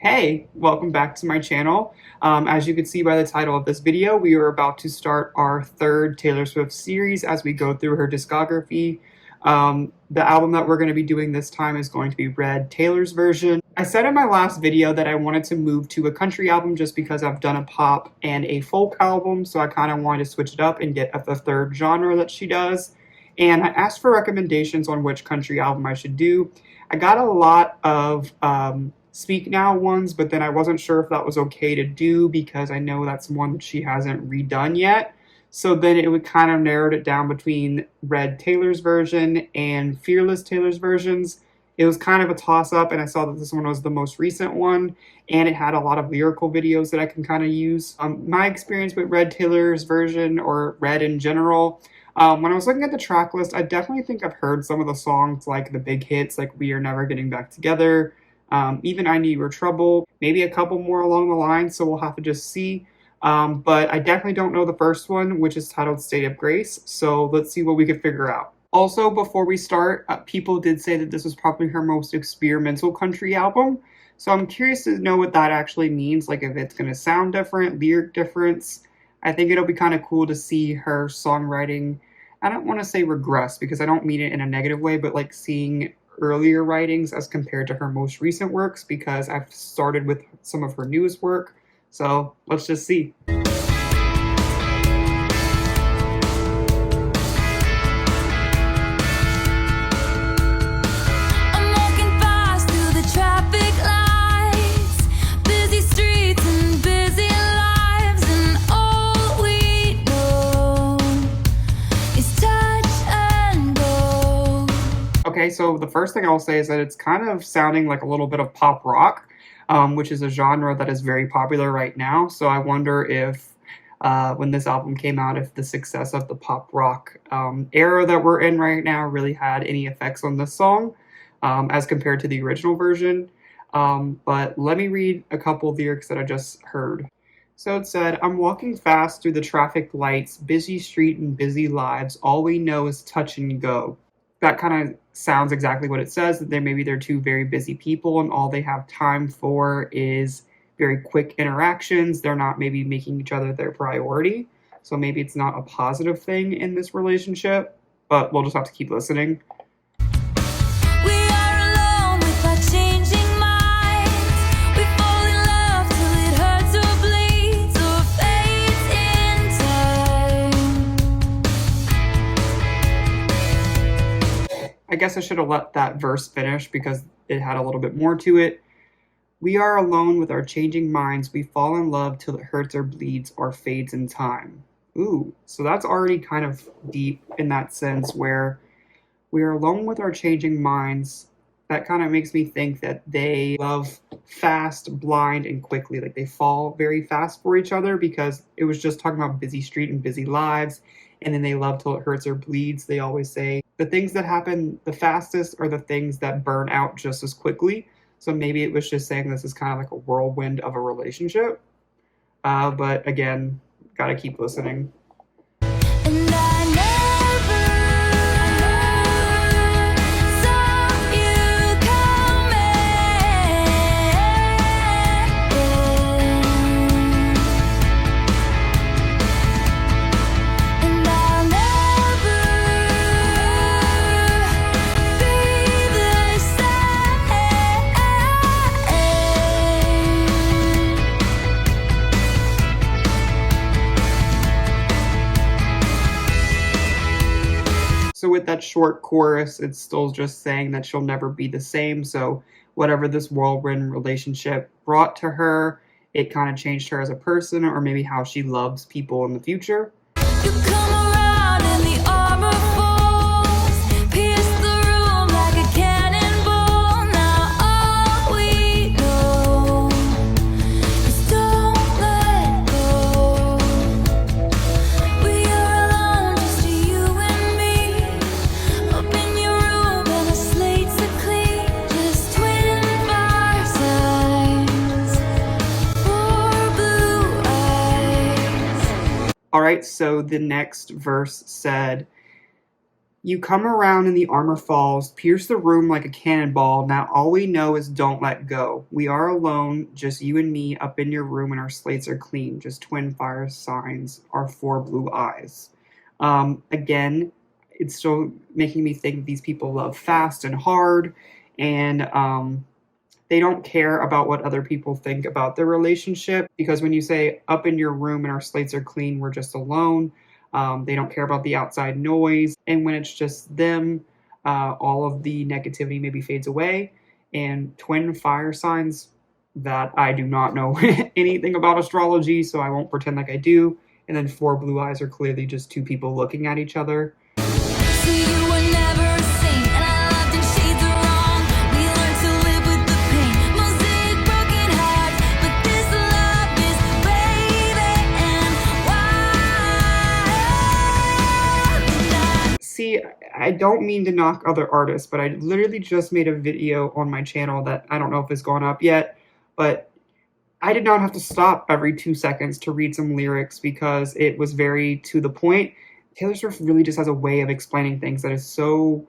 Hey, welcome back to my channel. As you can see by the title of this video, we are about to start our third Taylor Swift series as we go through her discography. The album that we're going to be doing this time is going to be Red, Taylor's version. I said in my last video that I wanted to move to a country album just because I've done a pop and a folk album, so I kind of wanted to switch it up and get at the third genre that she does. And I asked for recommendations on which country album I should do. I got a lot of Speak Now ones, but then I wasn't sure if that was okay to do because I know that's one that she hasn't redone yet. So then it would kind of narrowed it down between Red Taylor's version and Fearless Taylor's versions. It was kind of a toss-up, and I saw that this one was the most recent one, and it had a lot of lyrical videos that I can kind of use. My experience with Red Taylor's version, or Red in general, when I was looking at the track list, I definitely think I've heard some of the songs, like the big hits, like We Are Never Getting Back Together, even I Knew You Were Trouble, maybe a couple more along the line, so we'll have to just see. But I definitely don't know the first one, which is titled State of Grace, so let's see what we can figure out. Also, before we start, people did say that this was probably her most experimental country album, so I'm curious to know what that actually means, like if it's going to sound different, lyric difference. I think it'll be kind of cool to see her songwriting, I don't want to say regress because I don't mean it in a negative way, but like seeing earlier writings as compared to her most recent works, because I've started with some of her newest work. So let's just see. Okay, so the first thing I'll say is that it's kind of sounding like a little bit of pop rock, which is a genre that is very popular right now. So I wonder if, when this album came out, if the success of the pop rock era that we're in right now really had any effects on this song as compared to the original version. But let me read a couple of lyrics that I just heard. So it said, "I'm walking fast through the traffic lights, busy street and busy lives. All we know is touch and go." That kind of sounds exactly what it says, that maybe they're two very busy people and all they have time for is very quick interactions. They're not maybe making each other their priority. So maybe it's not a positive thing in this relationship, but we'll just have to keep listening. I guess I should have let that verse finish because it had a little bit more to it. "We are alone with our changing minds. We fall in love till it hurts or bleeds or fades in time." Ooh, so that's already kind of deep in that sense where we are alone with our changing minds. That kind of makes me think that they love fast, blind, and quickly. Like they fall very fast for each other because it was just talking about busy street and busy lives. And then they love till it hurts or bleeds. They always say the things that happen the fastest are the things that burn out just as quickly. So maybe it was just saying this is kind of like a whirlwind of a relationship. But again, gotta keep listening. And so with that short chorus, it's still just saying that she'll never be the same. So whatever this whirlwind relationship brought to her, it kind of changed her as a person, or maybe how she loves people in the future. You come around and the armor falls, pierce the room like a cannonball. Now all we know is don't let go. We are alone, just you and me. Up in your room and a slate so clean, just twin fire signs, four blue eyes. Alright, so the next verse said, You come around and the armor falls, pierce the room like a cannonball. Now all we know is don't let go. We are alone, just you and me up in your room, and our slates are clean. Just twin fire signs, our four blue eyes. Again, it's still making me think these people love fast and hard, and they don't care about what other people think about their relationship, because when you say up in your room and our slates are clean, we're just alone. They don't care about the outside noise. And when it's just them, all of the negativity maybe fades away. And twin fire signs, that I do not know anything about astrology, so I won't pretend like I do. And then four blue eyes are clearly just two people looking at each other. See, I don't mean to knock other artists, but I literally just made a video on my channel that I don't know if it's gone up yet, but I did not have to stop every 2 seconds to read some lyrics because it was very to the point. Taylor Swift really just has a way of explaining things that is so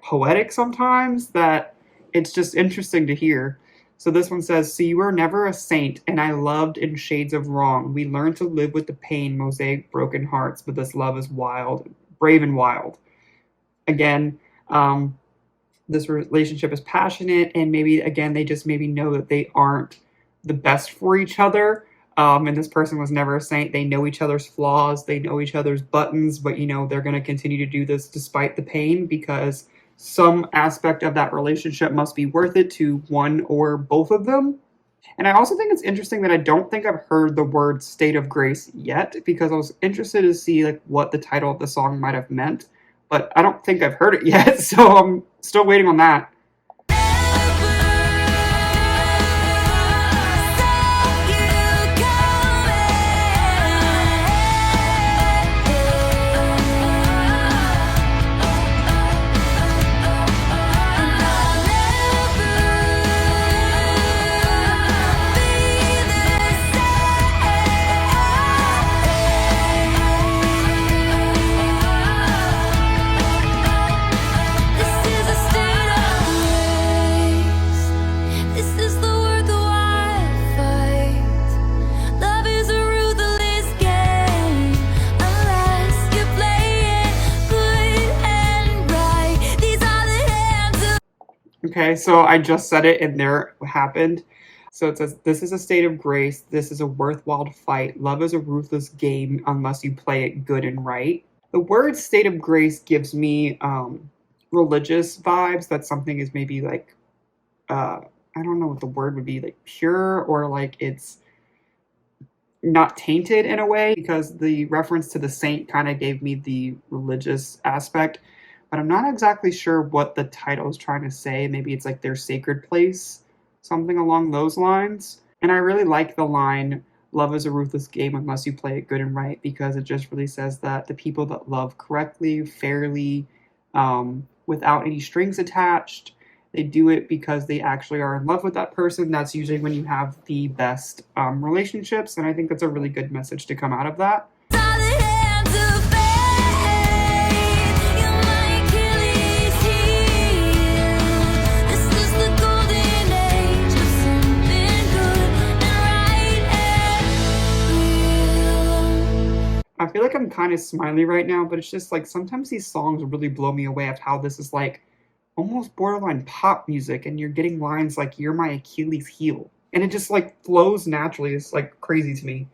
poetic sometimes that it's just interesting to hear. So this one says, "So you were never a saint, and I loved in shades of wrong. We learned to live with the pain, mosaic broken hearts, but this love is wild, brave and wild." Again, this relationship is passionate, and maybe, again, they just maybe know that they aren't the best for each other. And this person was never a saint. They know each other's flaws. They know each other's buttons, but, you know, they're going to continue to do this despite the pain because some aspect of that relationship must be worth it to one or both of them. And I also think it's interesting that I don't think I've heard the word state of grace yet, because I was interested to see like what the title of the song might have meant. But I don't think I've heard it yet, so I'm still waiting on that. Okay, so I just said it and there it happened. So it says, "This is a state of grace. This is a worthwhile fight. Love is a ruthless game unless you play it good and right." The word state of grace gives me religious vibes. That something is maybe like, I don't know what the word would be, like pure, or like it's not tainted in a way, because the reference to the saint kind of gave me the religious aspect. But I'm not exactly sure what the title is trying to say. Maybe it's like their sacred place, something along those lines. And I really like the line, "Love is a ruthless game unless you play it good and right," because it just really says that the people that love correctly, fairly, without any strings attached, they do it because they actually are in love with that person. That's usually when you have the best relationships. And I think that's a really good message to come out of that. I feel like I'm kind of smiley right now, but it's just like sometimes these songs really blow me away of how this is like almost borderline pop music, and you're getting lines like "You're my Achilles heel," and it just like flows naturally. It's like crazy to me.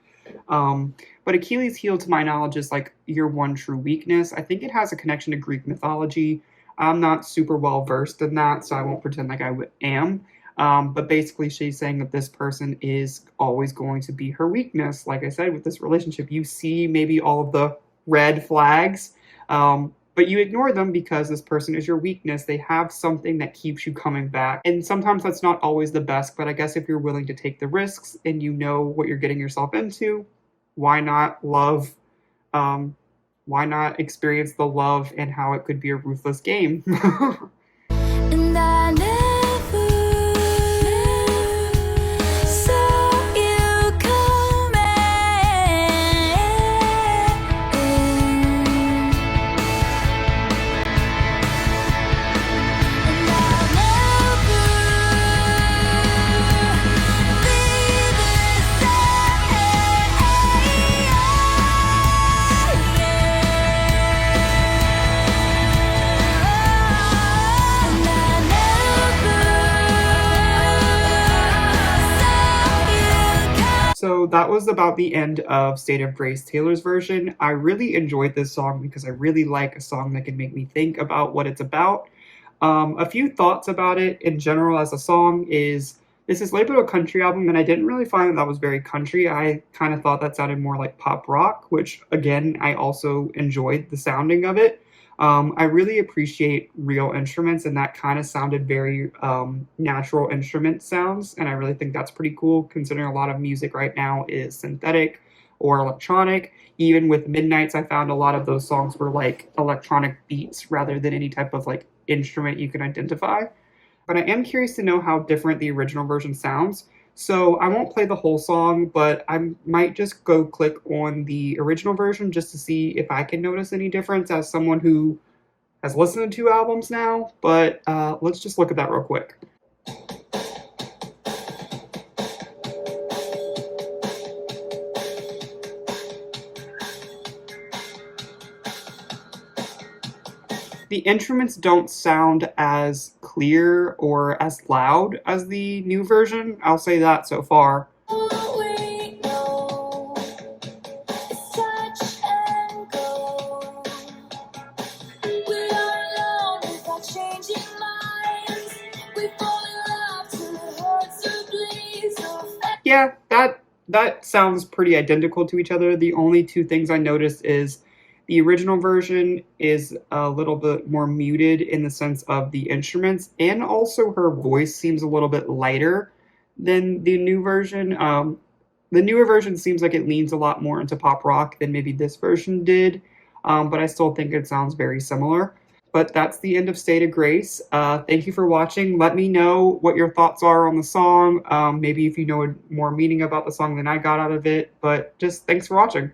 But Achilles heel, to my knowledge, is like your one true weakness. I think it has a connection to Greek mythology. I'm not super well versed in that, so I won't pretend like I am. But basically she's saying that this person is always going to be her weakness. Like I said, with this relationship, you see maybe all of the red flags, but you ignore them because this person is your weakness. They have something that keeps you coming back. And sometimes that's not always the best, but I guess if you're willing to take the risks and you know what you're getting yourself into, why not love? Why not experience the love and how it could be a ruthless game? And I never saw you coming. so that was about the end of State of Grace Taylor's version. I really enjoyed this song because I really like a song that can make me think about what it's about. A few thoughts about it in general as a song is this is labeled a country album, and I didn't really find that was very country. I kind of thought that sounded more like pop rock, which again, I also enjoyed the sounding of it. I really appreciate real instruments, and that kind of sounded very natural instrument sounds, and I really think that's pretty cool considering a lot of music right now is synthetic or electronic. Even with Midnights, I found a lot of those songs were like electronic beats rather than any type of like instrument you can identify. But I am curious to know how different the original version sounds. So I won't play the whole song, but I might just go click on the original version just to see if I can notice any difference as someone who has listened to two albums now. But let's just look at that real quick. The instruments don't sound as clear or as loud as the new version. I'll say that so far. All we know is touch and go. We are alone without changing minds. We fall in love till it hurts to bleed. So Yeah, that sounds pretty identical to each other. The only two things I noticed is the original version is a little bit more muted in the sense of the instruments, and also her voice seems a little bit lighter than the new version. The newer version seems like it leans a lot more into pop rock than maybe this version did, but I still think it sounds very similar. But that's the end of State of Grace. Thank you for watching. Let me know what your thoughts are on the song. Maybe if you know more meaning about the song than I got out of it. But just thanks for watching.